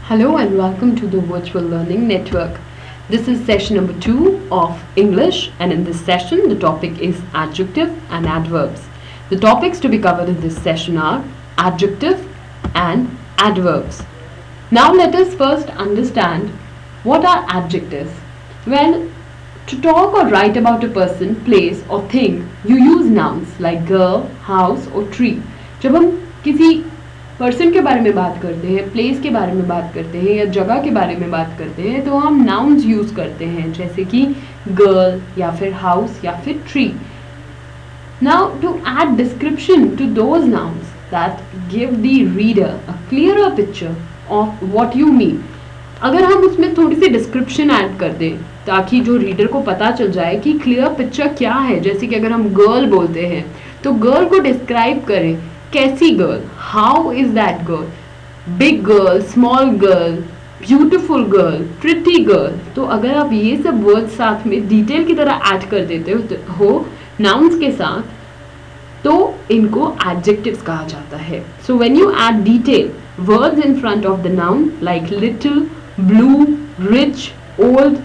Hello and welcome to the Virtual Learning Network. This is session number 2 of English, and in this session the topic is adjective and adverbs. The topics to be covered in this session are adjective and adverbs. Now let us first understand what are adjectives. Well, to talk or write about a person, place or thing, you use nouns like girl, house or tree. जब हम किसी person के बारे में बात करते हैं, place के बारे में बात करते हैं या जगह के बारे में बात करते हैं तो हम नाउन्स यूज करते हैं, जैसे कि गर्ल या फिर हाउस या फिर tree. Now to add description to those nouns that give the reader a clearer picture of what you mean. अगर हम उसमें थोड़ी सी डिस्क्रिप्शन ऐड कर दें ताकि जो रीडर को पता चल जाए कि क्लियर पिक्चर क्या है, जैसे कि अगर हम गर्ल बोलते हैं तो गर्ल को डिस्क्राइब करें, कैसी girl, how is that girl, big girl, small girl, beautiful girl, pretty girl. तो अगर आप ये सब वर्ड साथ में डिटेल की तरह ऐड कर देते हो नाउन्स के साथ, तो इनको एडजेक्टिव्स कहा जाता है. So when you add detail words in front of the noun like little, blue, rich, old,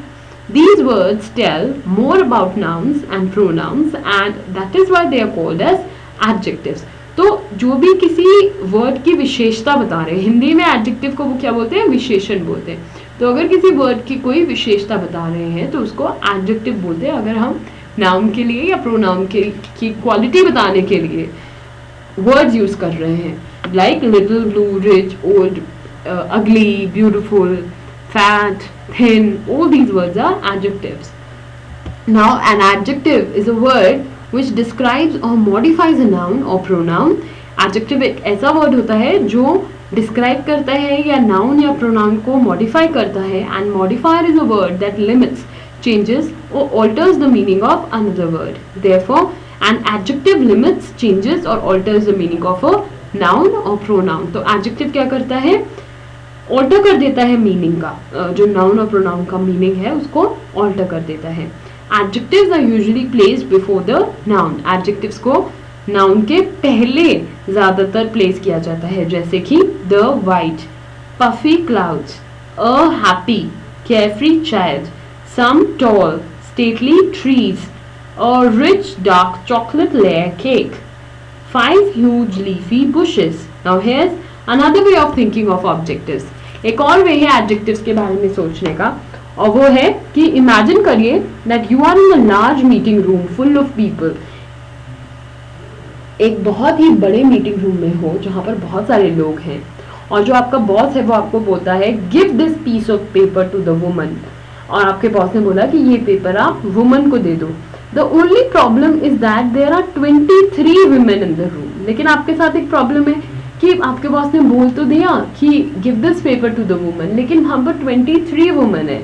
these words tell more about nouns and pronouns, and that is why they are called as adjectives. तो जो भी किसी word की विशेषता बता रहे हैं, हिंदी में एडजेक्टिव को वो क्या बोलते हैं, विशेषण बोलते हैं. तो अगर किसी वर्ड की कोई विशेषता बता रहे हैं तो उसको एडजेक्टिव बोलते हैं. अगर हम नाउन के लिए या प्रोनाउन की क्वालिटी बताने के लिए वर्ड्स यूज कर रहे हैं, like little, blue, rich, old, अगली, beautiful, fat, thin, all these words are adjectives. Now an adjective is a word which describes or modifies a noun or pronoun. Adjective एक ऐसा word होता है जो describe करता है या noun या pronoun को modify करता है, and modifier is a word that limits, changes or alters the meaning of another word. Therefore an adjective limits, changes or alters the meaning of a noun or pronoun. तो adjective क्या करता है, alter कर देता है meaning का, जो noun और प्रोनाउन का मीनिंग है उसको ऑल्टर कर देता है. Adjectives are usually placed before the noun. Adjectives को नाउन के पहले ज्यादातर प्लेस किया जाता है, जैसे कि the white, puffy clouds, a happy, carefree child, some tall, stately trees, a rich dark chocolate layer cake, 5 huge leafy bushes. Now here's another way of thinking of adjectives. एक और वे है एडजेक्टिव्स के बारे में सोचने का, और वो है कि इमेजिन करिए that you are in a large meeting room full of people. एक बहुत ही बड़े मीटिंग रूम में हो जहां पर बहुत सारे लोग हैं, और जो आपका बॉस है वो आपको बोलता है give this piece of paper to the woman, और आपके बॉस ने बोला कि ये पेपर आप वुमन को दे दो. The only problem is that there are 23 women इन द रूम. लेकिन आपके साथ एक प्रॉब्लम है कि आपके बॉस ने बोल तो दिया कि give this paper to the woman, लेकिन वहां पर 23 वुमन है,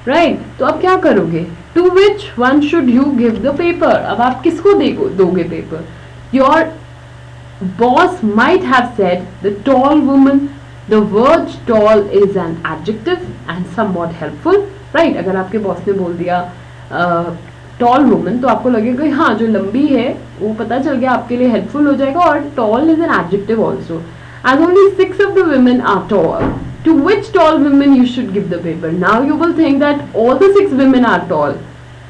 राइट? तो अब क्या करोगे? To which one should you give the paper? अब आप किसको दोगे paper? Your boss might have said the tall woman. The word tall is an adjective and somewhat helpful, right? अगर आपके बॉस ने बोल दिया टॉल वुमन तो आपको लगेगा कि हाँ, जो लंबी है वो पता चल गया, आपके लिए हेल्पफुल हो जाएगा. और toll is an adjective also, as only 6 of the women are tall. To which tall women you should give the paper? Now you will think that all the 6 women are tall,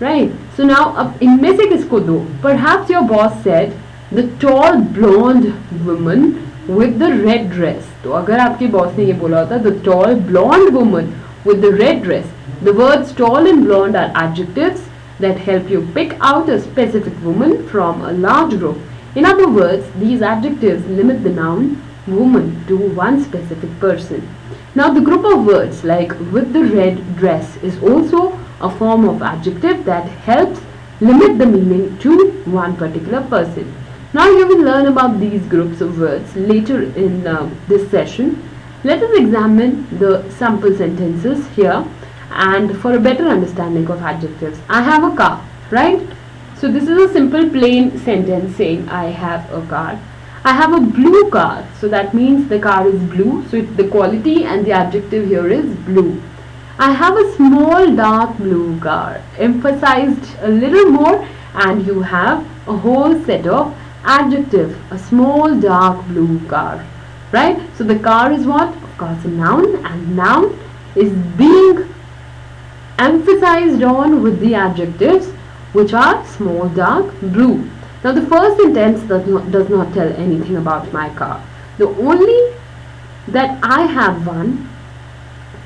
right? So now अब इनमें से किसको दो? Perhaps your boss said the tall blonde woman with the red dress. तो अगर आपके boss ने ये बोला होता the tall blonde woman with the red dress, the words tall and blonde are adjectives that help you pick out a specific woman from a large group. In other words, these adjectives limit the noun woman to one specific person. Now the group of words like with the red dress is also a form of adjective that helps limit the meaning to one particular person. Now you will learn about these groups of words later in this session. Let us examine the sample sentences here, and for a better understanding of adjectives. I have a car, right? So this is a simple plain sentence saying I have a car. I have a blue car, so that means the car is blue, so the quality and the adjective here is blue. I have a small dark blue car, emphasized a little more, and you have a whole set of adjective, a small dark blue car, right? So the car is what? course a noun, and noun is being emphasized on with the adjectives which are small, dark, blue. Now the first sentence does not tell anything about my car. The only that I have one,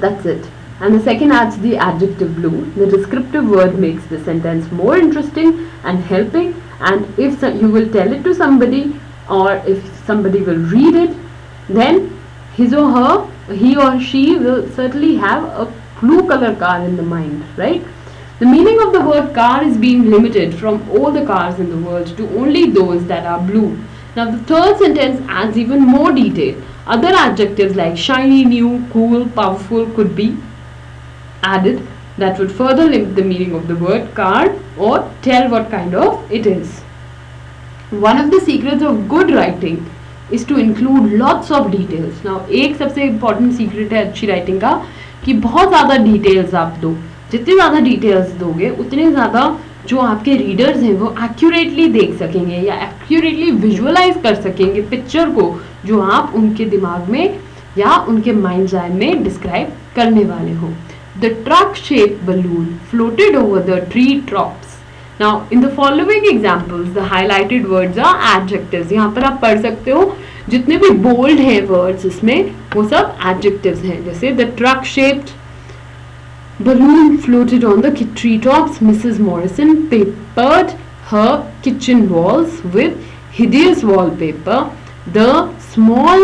that's it. And the second adds the adjective blue. The descriptive word makes the sentence more interesting and helping, and if you will tell it to somebody, or if somebody will read it, then he or she will certainly have a blue color car in the mind, right? The meaning of the word car is being limited from all the cars in the world to only those that are blue. Now the third sentence adds even more detail. Other adjectives like shiny, new, cool, powerful could be added that would further limit the meaning of the word car or tell what kind of it is. One of the secrets of good writing is to include lots of details. Now एक सबसे important secret है अच्छी writing का कि बहुत ज़्यादा details आप दो. जितने ज़्यादा डिटेल्स दोगे उतने ज़्यादा जो आपके रीडर्स हैं वो एक्यूरेटली देख सकेंगे या एक्यूरेटली विजुअलाइज कर सकेंगे पिक्चर को जो आप उनके दिमाग में या उनके माइंड आई में डिस्क्राइब करने वाले हो. The truck shape balloon floated over the tree tops. Now in the following examples the highlighted words are adjectives. यहाँ पर आप पढ़ सकते हो जितने भी बोल्ड हैं वर्ड्स इसमें वो सब एडजेक्टिव्स हैं. जैसे the truck shaped balloon floated on the treetops. Mrs. Morrison papered her kitchen walls with hideous wallpaper. The small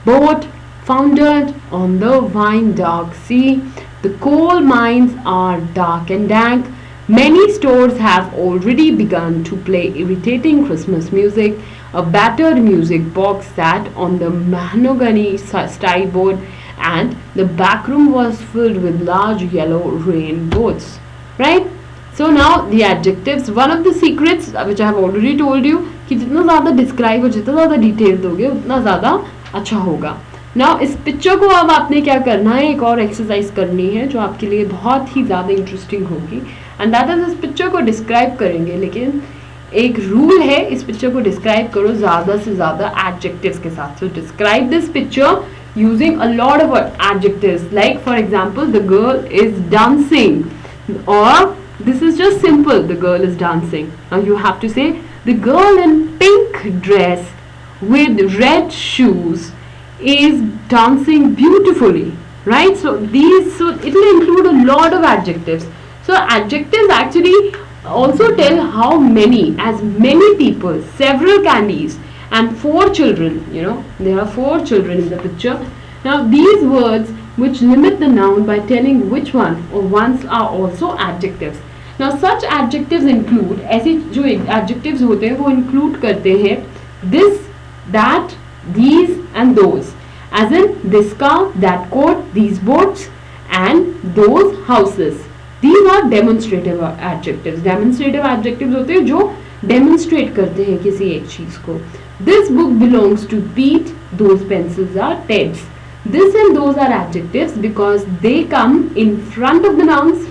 boat foundered on the wine dark sea. The coal mines are dark and dank. Many stores have already begun to play irritating Christmas music. A battered music box sat on the mahogany sideboard, and the back room was filled with large yellow rainbows. Right? So now the adjectives. One of the secrets which I have already told you कि जितना ज़्यादा describe हो जितना ज़्यादा detail दोगे उतना ज़्यादा अच्छा होगा. Now इस पिक्चर को अब आपने क्या करना है, एक और एक्सरसाइज करनी है जो आपके लिए बहुत ही ज़्यादा इंटरेस्टिंग होगी, एंड दैट इज इस पिक्चर को डिस्क्राइब करेंगे. लेकिन एक रूल है, इस पिक्चर को डिस्क्राइब करो ज़्यादा से ज़्यादा एडजेक्टिव्स के साथ. So describe this picture using a lot of adjectives, like for example the girl is dancing, or this is just simple, the girl is dancing. Now you have to say the girl in pink dress with red shoes is dancing beautifully, right? So it will include a lot of adjectives. So adjectives actually also tell how many, as many people, several candies and 4 children, there are 4 children in the picture. Now these words which limit the noun by telling which one or ones are also adjectives. Now such adjectives include, ऐसे जो adjectives होते हैं वो include करते हैं this, that, these and those, as in this car, that coat, these boats and those houses. These are demonstrative adjectives. Demonstrative adjectives होते हैं जो demonstrate करते हैं किसी एक चीज को. This book belongs to Pete. Those pencils are Ted's. This and those are adjectives because they come in front of the nouns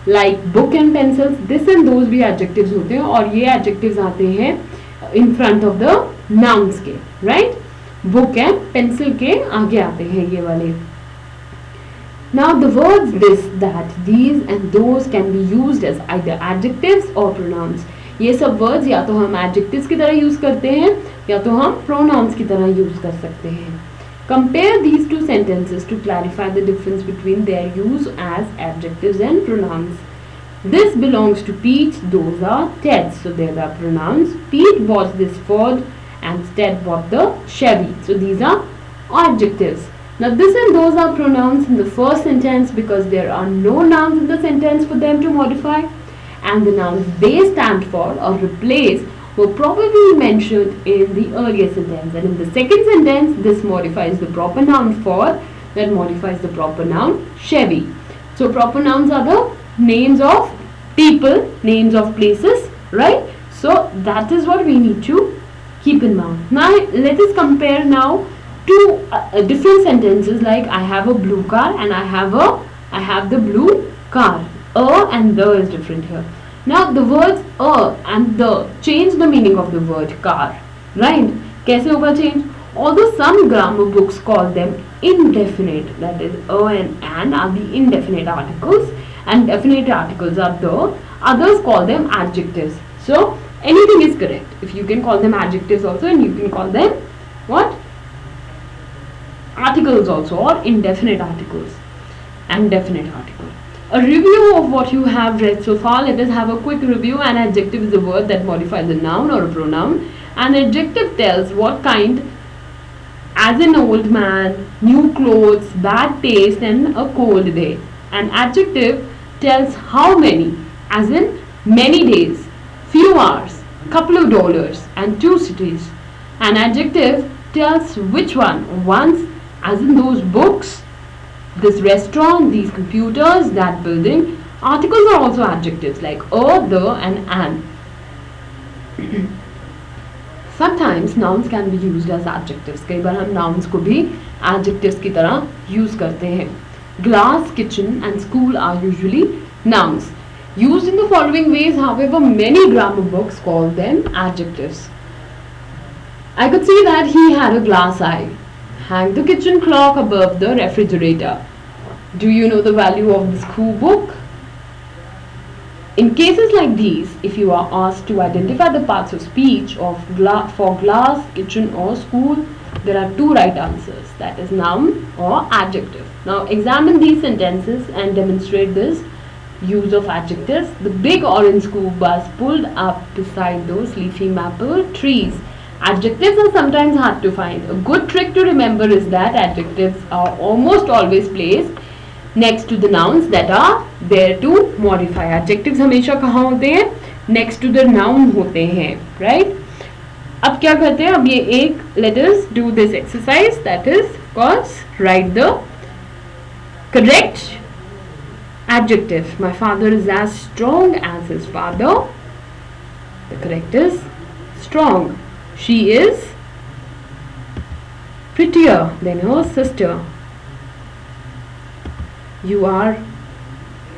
like book and pencils. This and those भी adjectives होते हैं और ये adjectives आते हैं in front of the nouns के, right? Book and pencil के आगे आते हैं ये वाले. Now the words this, that, these and those can be used as either adjectives or pronouns. ये सब वर्ड्स या तो हम एडजेक्टिव्स की तरह यूज करते हैं या तो हम प्रोनाउंस की तरह यूज कर सकते हैं. Compare these two sentences to clarify the difference between their use as adjectives and pronouns. This belongs to Pete, those are Ted's, so there are pronouns. Pete bought this Ford and Ted bought the Chevy, so these are adjectives. Now this and those are pronouns in the first sentence because there are no nouns in the sentence for them to modify, and the nouns they stand for or replace were probably mentioned in the earlier sentence, and in the second sentence this modifies the proper noun for, that modifies the proper noun Chevy. So proper nouns are the names of people, names of places, right? So that is what we need to keep in mind. Now let us compare now two different sentences, like I have a blue car and I have the blue car. And the is different here. Now the words and the change the meaning of the word car, right? कैसे होगा change? Although some grammar books call them indefinite, that is a and an are the indefinite articles and definite articles are the, others call them adjectives. So anything is correct. If you can call them adjectives also, and you can call them what? Articles also, or indefinite articles and definite article. A review of what you have read so far. Let us have a quick review. An adjective is a word that modifies a noun or a pronoun. An adjective tells what kind, as an old man, new clothes, bad taste, and a cold day. An adjective tells how many, as in many days, few hours, couple of dollars, and 2 cities. An adjective tells which one, once, as in those books, this restaurant, these computers, that building. Articles are also adjectives like a, the, and an. Sometimes nouns can be used as adjectives. कई बार हम nouns को भी adjectives की तरह use करते हैं. Glass, kitchen, and school are usually nouns. Used in the following ways, however, many grammar books call them adjectives. I could see that he had a glass eye. Hang the kitchen clock above the refrigerator. Do you know the value of the school book? In cases like these, if you are asked to identify the parts of speech of for glass, kitchen, or school, there are 2 right answers, that is noun or adjective. Now examine these sentences and demonstrate this use of adjectives. The big orange school bus pulled up beside those leafy maple trees. Adjectives are sometimes hard to find. A good trick to remember is that adjectives are almost always placed next to the nouns that are there to modify. Adjectives हमेशा कहाँ होते हैं? Next to the noun होते हैं, right? अब क्या करते हैं? अब ये एक, let us do this exercise, that is, of course, write the correct adjective. My father is as strong as his father. The correct is strong. She is prettier than her sister. You are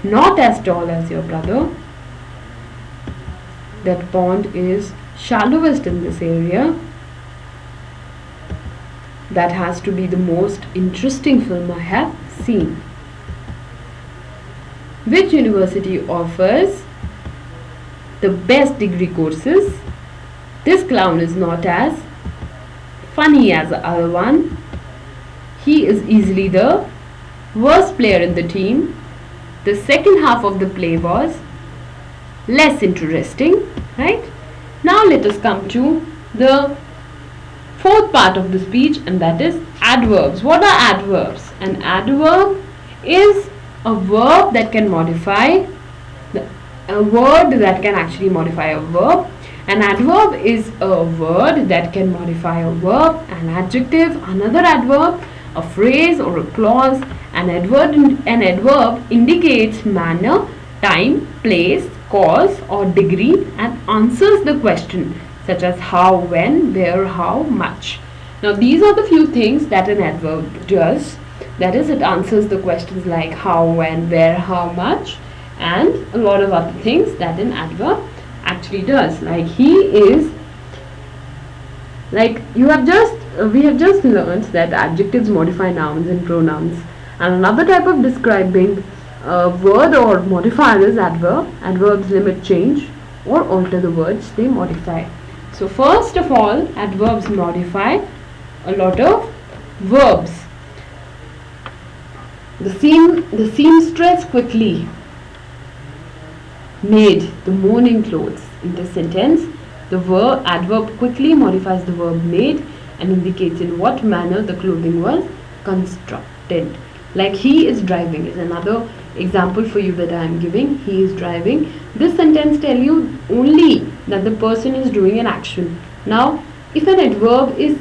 not as tall as your brother. That pond is shallowest in this area. That has to be the most interesting film I have seen. Which university offers the best degree courses? This clown is not as funny as the other one. He is easily the worst player in the team. The second half of the play was less interesting, right? Now let us come to the 4th part of the speech, and that is adverbs. What are adverbs? An adverb is a verb that can modify a word that can actually modify a verb. An adverb is a word that can modify a verb. An adjective, another adverb, a phrase or a clause. An adverb indicates manner, time, place, cause or degree and answers the question such as how, when, where, how, much. Now these are the few things that an adverb does. That is, it answers the questions like how, when, where, how much, and a lot of other things that an adverb actually does. Like he is, like we have just learned that adjectives modify nouns and pronouns. And another type of describing a word or modifier is adverb. Adverbs limit change or alter the words they modify. So first of all, adverbs modify a lot of verbs. The seamstress quickly made the mourning clothes. In this sentence, the adverb quickly modifies the verb made and indicates in what manner the clothing was constructed. Like he is driving is another example for you that I am giving. He is driving. This sentence tells you only that the person is doing an action. Now, if an adverb is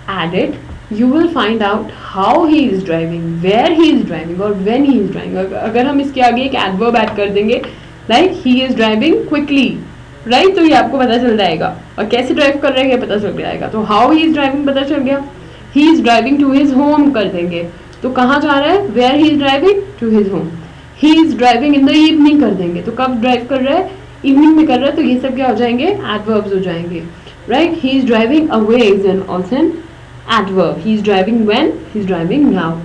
added, you will find out how he is driving, where he is driving or when he is driving. अगर हम इसके आगे एक adverb add कर देंगे, like he is driving quickly, right? तो ये आपको पता चल जाएगा. और कैसे drive कर रहे हैं पता चल जाएगा. तो how he is driving पता चल गया. He is driving to his home कर देंगे. तो कहाँ जा रहा है? Where he is driving? To his home. He is driving in the evening कर देंगे. तो कब drive कर रहा है? Evening में कर रहा है. तो ये सब क्या हो जाएंगे? Adverbs हो जाएंगे. Right? He is driving away is an also an adverb. He is driving when? He is driving now.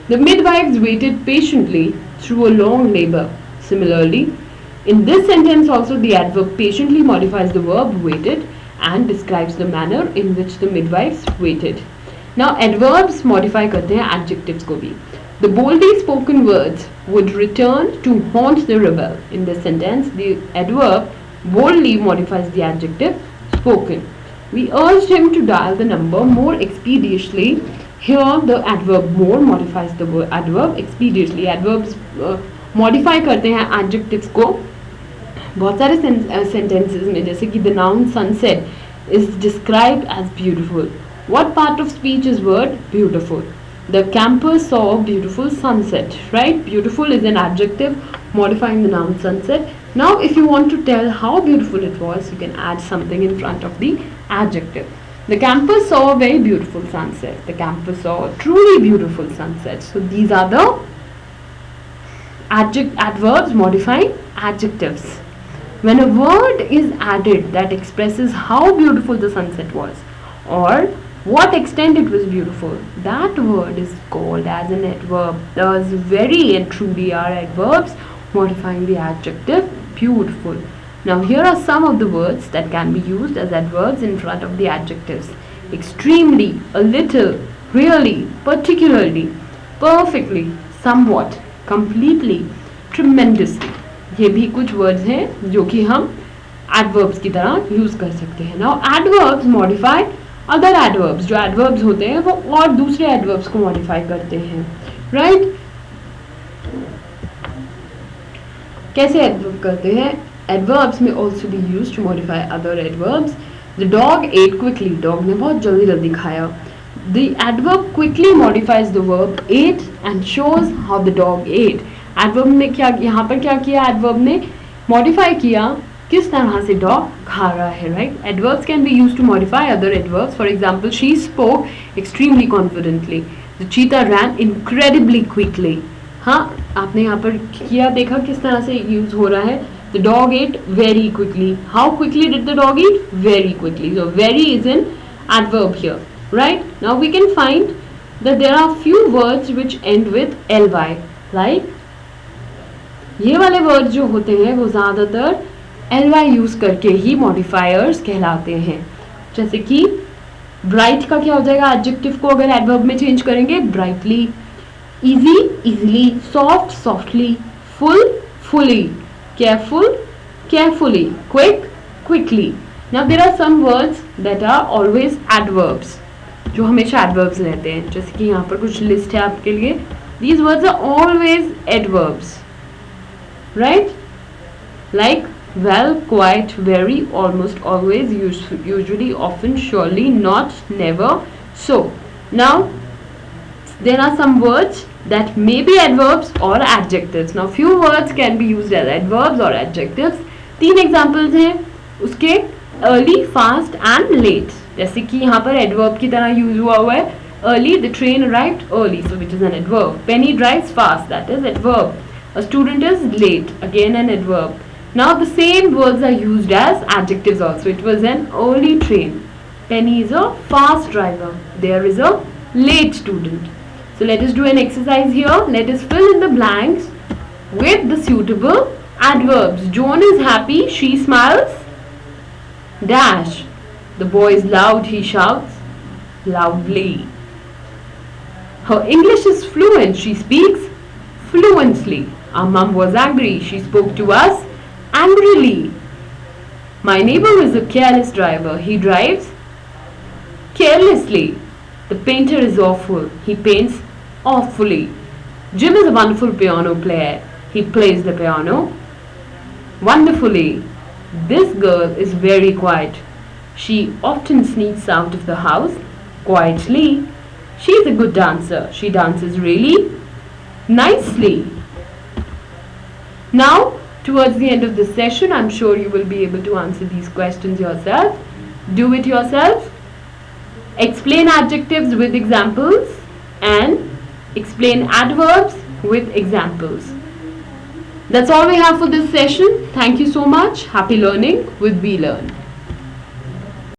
The midwives waited patiently through a long labor. Similarly, in this sentence also the adverb patiently modifies the verb waited and describes the manner in which the midwives waited. Now adverbs modify करते हैं adjectives को भी. The boldly spoken words would return to haunt the rebel. In this sentence, the adverb boldly modifies the adjective spoken. We urged him to dial the number more expeditiously. Here the adverb more modifies the word adverb expeditiously. Adverbs modify करते हैं adjectives को बहुत सारे sentences में, जैसे कि the noun sunset is described as beautiful. What part of speech is word beautiful? The campers saw a beautiful sunset, right? Beautiful is an adjective modifying the noun sunset. Now if you want to tell how beautiful it was, you can add something in front of the adjective. The campers saw a very beautiful sunset. The campers saw a truly beautiful sunset. So these are the adverbs modifying adjectives. When a word is added that expresses how beautiful the sunset was or what extent it was beautiful, that word is called as an adverb. Thus very and truly are adverbs modifying the adjective beautiful. Now here are some of the words that can be used as adverbs in front of the adjectives. Extremely, a little, really, particularly, perfectly, somewhat, completely, tremendously. ये भी कुछ words हैं जो कि हम adverbs की तरह use कर सकते हैं. Now adverbs modify other adverbs. जो adverbs होते हैं वो और दूसरे adverbs को modify करते हैं, right? कैसे adverb करते हैं? Adverbs may also be used to modify other adverbs. The dog ate quickly. Dog ने बहुत जल्दी खाया. The adverb quickly modifies the verb ate and shows how the dog ate. Adverb ने क्या यहाँ पर क्या किया? Adverb ने modify किया किस तरह से dog खा रहा है, right? Adverbs can be used to modify other adverbs. For example, she spoke extremely confidently. The cheetah ran incredibly quickly. हाँ, आपने यहाँ पर किया देखा किस तरह से use हो रहा है. The dog ate very quickly. How quickly did the dog eat? Very quickly. So very is an adverb here, right? Now we can find that there are few words which end with ly. Like ये वाले words जो होते हैं वो ज़्यादातर ly use करके ही modifiers कहलाते हैं. जैसे कि bright का क्या हो जाएगा? adjective को अगर adverb में change करेंगे brightly, easy easily, soft softly, full fully, careful carefully, quick quickly. Now there are some words that are always adverbs जो हमेशा adverbs रहते हैं. जैसे कि यहाँ पर कुछ list है आपके लिए. These words are always adverbs, right? Like well, quite, very, almost, always, usually, often, surely, not, never, so. Now there are some words that may be adverbs or adjectives. Now few words can be used as adverbs or adjectives. 3 examples हैं उसके early, fast and late. जैसे कि यहाँ पर adverb की तरह use हुआ है. Early, the train arrived early, so which is an adverb. Penny drives fast, that is adverb. A student is late, again an adverb. Now the same words are used as adjectives also. It was an early train. Penny is a fast driver. There is a late student. So let us do an exercise here. Let us fill in the blanks with the suitable adverbs. Joan is happy. She smiles. Dash. The boy is loud. He shouts loudly. Her English is fluent. She speaks fluently. Our mum was angry. She spoke to us angrily. My neighbor is a careless driver. He drives carelessly. The painter is awful. He paints awfully. Jim is a wonderful piano player. He plays the piano wonderfully. This girl is very quiet. She often sneaks out of the house quietly. She is a good dancer. She dances really nicely. Now, towards the end of this session, I'm sure you will be able to answer these questions yourself. Do it yourself. Explain adjectives with examples and explain adverbs with examples. That's all we have for this session. Thank you so much. Happy learning with We Learn.